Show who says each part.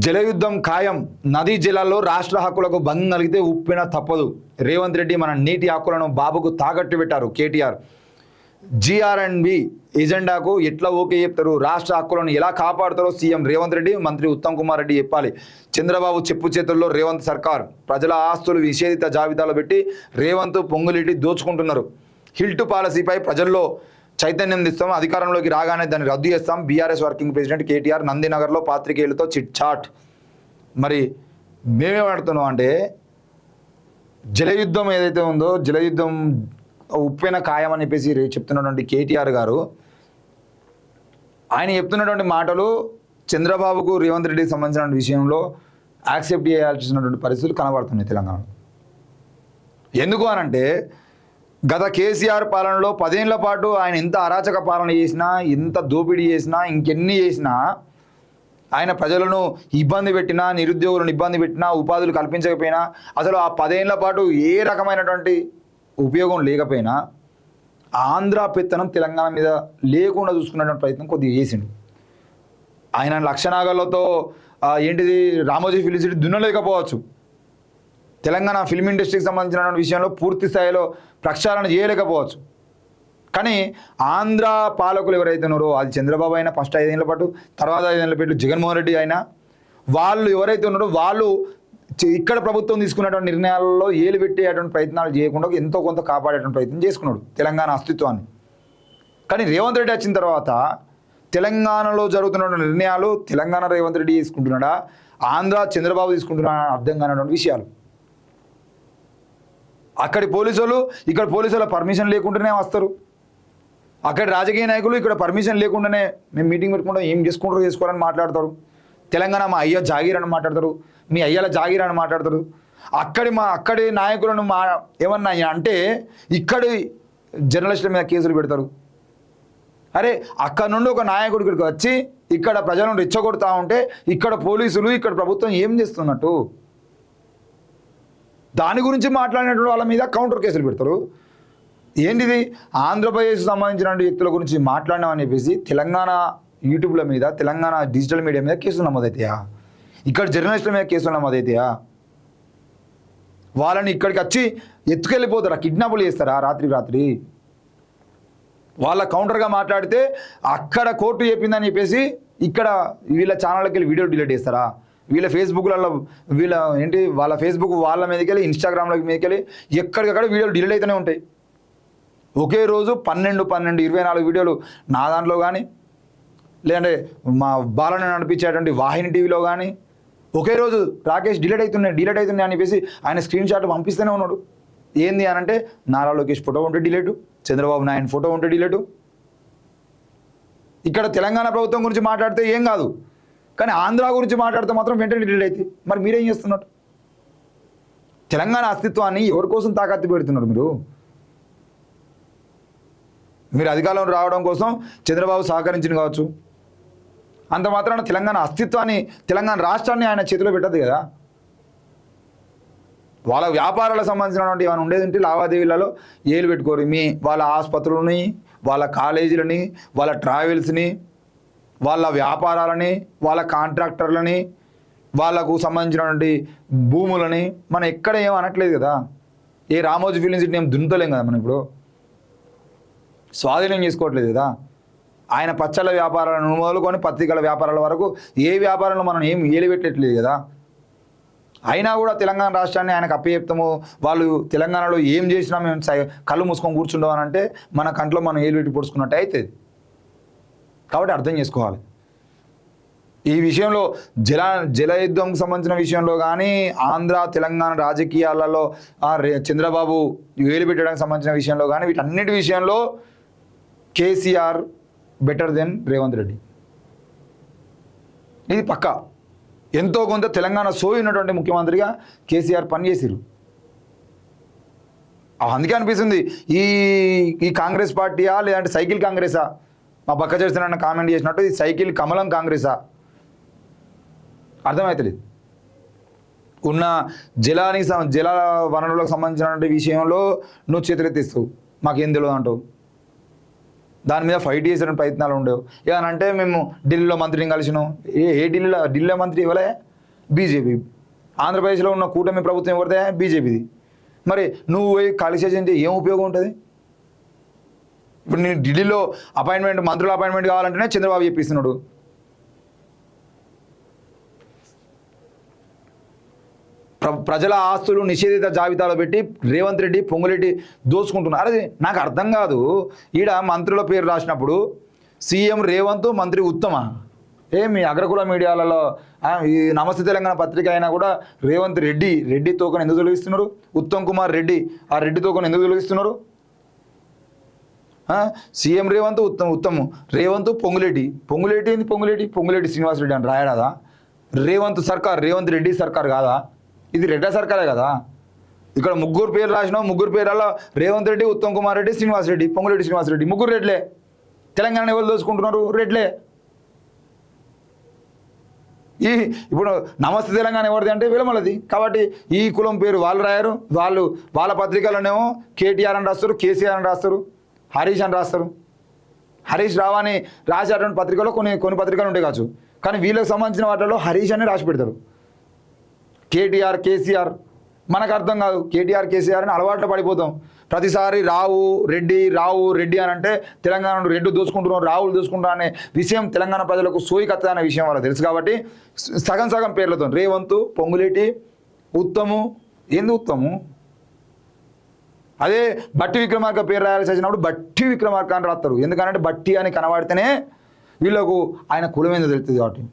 Speaker 1: జలయుద్ధం ఖాయం. నదీ జలాల్లో రాష్ట్ర హక్కులకు భంగం కలిగితే ఉప్పిన తప్పదు. రేవంత్ రెడ్డి మన నీటి హక్కులను బాబుకు తాకట్టు పెట్టారు. కేటీఆర్ జీఆర్ఎండ్బి ఎజెండాకు ఎట్లా ఓకే చెప్తారు, రాష్ట్ర హక్కులను ఎలా కాపాడుతారో సీఎం రేవంత్ రెడ్డి, మంత్రి ఉత్తమ్ కుమార్ రెడ్డి చెప్పాలి. చంద్రబాబు చెప్పు చేతుల్లో రేవంత్ సర్కార్. ప్రజల ఆస్తులు నిషేధిత జాబితాలో పెట్టి రేవంత్ పొంగులిటి దోచుకుంటున్నారు. హిల్టు పాలసీపై ప్రజల్లో చైతన్యం తెస్తాం, అధికారంలోకి రాగానే దాన్ని రద్దు చేస్తాం. బీఆర్ఎస్ వర్కింగ్ ప్రెసిడెంట్ కేటీఆర్ నందినగర్లో పాత్రికేయులతో చిట్ చాట్. మరి మేమేమడుతున్నాం అంటే, జలయుద్ధం ఏదైతే ఉందో, జలయుద్ధం ఉప్పెన ఖాయం అని చెప్పేసి చెప్తున్నటువంటి కేటీఆర్ గారు, ఆయన చెప్తున్నటువంటి మాటలు చంద్రబాబుకు రేవంత్ రెడ్డికి సంబంధించిన విషయంలో యాక్సెప్ట్ చేయాల్సినటువంటి పరిస్థితులు కనబడుతున్నాయి తెలంగాణలో. ఎందుకు అనంటే, గత కేసీఆర్ పాలనలో 10 ఏళ్ల పాటు ఆయన ఎంత అరాచక పాలన చేసినా, ఎంత దోపిడీ చేసినా, ఇంకెన్ని చేసినా, ఆయన ప్రజలను ఇబ్బంది పెట్టినా, నిరుద్యోగులను ఇబ్బంది పెట్టినా, ఉపాధులు కల్పించకపోయినా, అసలు ఆ 10 ఏళ్ల పాటు ఏ రకమైనటువంటి ఉపయోగం లేకపోయినా ఆంధ్ర పెత్తనం తెలంగాణ మీద లేకుండా చూసుకున్నటువంటి ప్రయత్నం కొద్దిగా చేసిండు. ఆయన లక్షనాగాలతో ఏంటిది రామోజీ ఫిలిం సిటీ దున్నలేకపోవచ్చు, తెలంగాణ ఫిల్మ్ ఇండస్ట్రీకి సంబంధించిన విషయంలో పూర్తి స్థాయిలో ప్రక్షాళన చేయలేకపోవచ్చు. కానీ ఆంధ్ర పాలకులు ఎవరైతే ఉన్నారో, అది చంద్రబాబు అయినా ఫస్ట్ 5 ఏళ్ల పాటు, తర్వాత 5 ఏళ్ల పాటు జగన్మోహన్ రెడ్డి అయినా, వాళ్ళు ఎవరైతే ఉన్నారో వాళ్ళు ఇక్కడ ప్రభుత్వం తీసుకున్నటువంటి నిర్ణయాలలో ఏలు పెట్టేటువంటి ప్రయత్నాలు చేయకుండా ఎంతో కొంత కాపాడేటువంటి ప్రయత్నం చేసుకున్నాడు తెలంగాణ అస్తిత్వాన్ని. కానీ రేవంత్ రెడ్డి వచ్చిన తర్వాత తెలంగాణలో జరుగుతున్న నిర్ణయాలు తెలంగాణ రేవంత్ రెడ్డి తీసుకుంటున్నాడా, ఆంధ్ర చంద్రబాబు తీసుకుంటున్నాడా అర్థం కానటువంటి విషయాలు. అక్కడి పోలీసులు ఇక్కడ పోలీసుల పర్మిషన్ లేకుండానే వస్తారు, అక్కడి రాజకీయ నాయకులు ఇక్కడ పర్మిషన్ లేకుండానే మేము మీటింగ్ పెట్టుకుంటాం, ఏం చేసుకోవాలని మాట్లాడతారు. తెలంగాణ మా అయ్య జాగీర్ అని మాట్లాడతారు, మీ అయ్యల జాగీర్ అని మాట్లాడతారు. అక్కడి నాయకులను ఏమన్నా అంటే ఇక్కడి జర్నలిస్టుల మీద కేసులు పెడతారు. అరే, అక్కడ నుండి ఒక నాయకుడు ఇక్కడికి వచ్చి ఇక్కడ ప్రజలను రెచ్చగొడతా ఉంటే ఇక్కడ పోలీసులు, ఇక్కడ ప్రభుత్వం ఏం చేస్తున్నట్టు? దాని గురించి మాట్లాడినటువంటి వాళ్ళ మీద కౌంటర్ కేసులు పెడతారు. ఏంటిది? ఆంధ్రప్రదేశ్కి సంబంధించిన వ్యక్తుల గురించి మాట్లాడినామని చెప్పేసి తెలంగాణ యూట్యూబ్ల మీద, తెలంగాణ డిజిటల్ మీడియా మీద కేసులు నమోదవుతాయా? ఇక్కడ జర్నలిస్టుల మీద కేసులు నమోదవుతాయా? వాళ్ళని ఇక్కడికి వచ్చి ఎత్తుకెళ్ళిపోతారా? కిడ్నాపులు చేస్తారా రాత్రి? వాళ్ళ కౌంటర్గా మాట్లాడితే అక్కడ కోర్టు చెప్పిందని చెప్పేసి ఇక్కడ వీళ్ళ ఛానళ్ళకి వెళ్ళి వీడియో డిలీట్ చేస్తారా? వీళ్ళ ఫేస్బుక్లలో వాళ్ళ ఫేస్బుక్ వాళ్ళ మీదకి వెళ్ళి, ఇన్స్టాగ్రామ్ల మీదకి వెళ్ళి ఎక్కడికక్కడ వీడియోలు డిలీట్ అవుతూనే ఉంటాయి. ఒకే రోజు 12, 24 వీడియోలు నా దాంట్లో కానీ, లేదంటే మా బాలను నడిపించేటువంటి వాహిని టీవీలో కానీ ఒకే రోజు రాకేష్ డిలీట్ అవుతున్నాయి అని చెప్పేసి ఆయన స్క్రీన్ షాట్ పంపిస్తూనే ఉన్నాడు. ఏంది అనంటే, నారా లోకేష్ ఫోటో ఉంటే డిలీటు, చంద్రబాబు నాయుడు ఫోటో ఉంటే డిలీటు. ఇక్కడ తెలంగాణ ప్రభుత్వం గురించి మాట్లాడితే ఏం కాదు, కానీ ఆంధ్ర గురించి మాట్లాడితే మాత్రం వెంటనే డిలీట్ అవుతాయి. మరి మీరేం చేస్తున్నారు? తెలంగాణ అస్తిత్వాన్ని ఎవరి కోసం తాకట్టు పెడుతున్నారు? మీరు అధికారంలో రావడం కోసం చంద్రబాబు సహకరించింది కావచ్చు, అంత మాత్రాన తెలంగాణ అస్తిత్వాన్ని, తెలంగాణ రాష్ట్రాన్ని ఆయన చేతిలో పెట్టదు కదా. వాళ్ళ వ్యాపారాలకు సంబంధించినటువంటి ఏమైనా ఉండేది ఉంటే లావాదేవీలలో ఏలు పెట్టుకోరు. వాళ్ళ ఆసుపత్రులని, వాళ్ళ కాలేజీలని, వాళ్ళ ట్రావెల్స్ని, వాళ్ళ వ్యాపారాలని, వాళ్ళ కాంట్రాక్టర్లని, వాళ్ళకు సంబంధించినటువంటి భూములని మనం ఎక్కడ ఏం అనట్లేదు కదా. ఏ రామోజీ ఫిలిం సిటీని ఏం దున్నుతలేం కదా మనం, ఇప్పుడు స్వాధీనం చేసుకోవట్లేదు కదా. ఆయన పచ్చళ్ళ వ్యాపారాలను మొదలుకొని పత్రికల వ్యాపారాల వరకు ఏ వ్యాపారంలో మనం ఏం ఏలిపెట్టట్లేదు కదా. అయినా కూడా తెలంగాణ రాష్ట్రాన్ని ఆయనకు అప్పచెప్తాము, వాళ్ళు తెలంగాణలో ఏం చేసినా మేము కళ్ళు మూసుకొని కూర్చుంటాం అని అంటే మన కంట్లో మనం ఏలిపెట్టి పొడుచుకున్నట్టు అవుతుంది. కాబట్టి అర్థం చేసుకోవాలి. ఈ విషయంలో జలయుద్ధంకి సంబంధించిన విషయంలో కానీ, ఆంధ్ర తెలంగాణ రాజకీయాలలో చంద్రబాబు వేలు పెట్టడానికి సంబంధించిన విషయంలో కానీ, వీటన్నిటి విషయంలో కేసీఆర్ బెటర్ దెన్ రేవంత్ రెడ్డి. ఇది పక్కా. ఎంతో కొంత తెలంగాణ సోయి ఉన్నటువంటి ముఖ్యమంత్రిగా కేసీఆర్ పనిచేసారు. అందుకే అనిపిస్తుంది ఈ కాంగ్రెస్ పార్టీయా లేదంటే సైకిల్ కాంగ్రెసా? మా పక్క చేస్తున్న కామెంట్ చేసినట్టు ఇది సైకిల్ కమలం కాంగ్రెసా అర్థమవుతలేదు. ఉన్న జల వనరులకు సంబంధించినటువంటి విషయంలో నువ్వు చేతులెత్తిస్తావు, మాకేం తెలియదు అంటావు. దాని మీద ఫైట్ చేసిన ప్రయత్నాలు ఉండేవు. ఏమనంటే మేము ఢిల్లీలో మంత్రిని కలిసినాం. ఏ ఢిల్లీలో మంత్రి ఇవ్వలే? బీజేపీ. ఆంధ్రప్రదేశ్లో ఉన్న కూటమి ప్రభుత్వం ఎవరిదే? బీజేపీది. మరి నువ్వు పోయి కలిసేసింటే ఏం ఉపయోగం ఉంటుంది? ఇప్పుడు నేను ఢిల్లీలో అపాయింట్మెంట్, మంత్రుల అపాయింట్మెంట్ కావాలంటేనే చంద్రబాబు చెప్పిస్తున్నాడు. ప్రజల ఆస్తులు నిషేధిత జాబితాలో పెట్టి రేవంత్ రెడ్డి, పొంగులెడ్డి దోచుకుంటున్నారు. అదే నాకు అర్థం కాదు. ఈడ మంత్రుల పేరు రాసినప్పుడు సీఎం రేవంత్, మంత్రి ఉత్తమ. మీ అగ్రకుల మీడియాలలో ఈ నమస్తే తెలంగాణ పత్రిక అయినా కూడా రేవంత్ రెడ్డి తోకను ఎందుకు తొలగిస్తున్నారు? ఉత్తమ్ కుమార్ రెడ్డి, ఆ రెడ్డి తోకను ఎందుకు తొలగిస్తున్నారు? సీఎం రేవంత్, ఉత్తమ్ రేవంత్, పొంగులేటి శ్రీనివాసరెడ్డి అని రాయడాదా? రేవంత్ సర్కార్, రేవంత్ రెడ్డి సర్కార్ కాదా? ఇది రెడ్డి సర్కారే కదా. ఇక్కడ ముగ్గురు పేర్లు రాసినావు. ముగ్గురు పేర్లలో రేవంత్ రెడ్డి, ఉత్తమ్ కుమార్ రెడ్డి, శ్రీనివాసరెడ్డి, పొంగులేటి శ్రీనివాసరెడ్డి, ముగ్గురు రెడ్లే. తెలంగాణ ఎవరు దోచుకుంటున్నారు? రెడ్లే. ఇప్పుడు నమస్తే తెలంగాణ ఎవరిది అంటే విలమలది. కాబట్టి ఈ కులం పేరు వాళ్ళు రాయరు. వాళ్ళ పత్రికలోనేమో కేటీఆర్ అని రాస్తారు, కేసీఆర్ అని రాస్తారు, హరీష్ అని రాస్తారు. హరీష్ రావాని రాసేటువంటి పత్రికలో కొన్ని పత్రికలు ఉంటాయి కావచ్చు. కానీ వీళ్ళకి సంబంధించిన వాటిలో హరీష్ అని రాసి పెడతారు. కేటీఆర్, కేసీఆర్ మనకు అర్థం కాదు. కేటీఆర్, కేసీఆర్ అని అలవాట్లో పడిపోతాం. ప్రతిసారి రావు రెడ్డి అని అంటే తెలంగాణ రెడ్డి దోచుకుంటున్నారు, రావులు దోచుకుంటున్నారు అనే విషయం తెలంగాణ ప్రజలకు సోయికత్త అనే విషయం వాళ్ళకి తెలుసు. కాబట్టి సగం పేర్లతో రేవంత్, పొంగులేటి, ఉత్తము. ఏంది ఉత్తము? అదే బట్టి విక్రమార్క పేరు రాయాల్సి వచ్చినప్పుడు బట్టి విక్రమార్క అని రాస్తారు. ఎందుకంటే బట్టి అని కనబడితేనే వీళ్ళకు ఆయన కులం ఏందో తెలుస్తుంది కాబట్టి.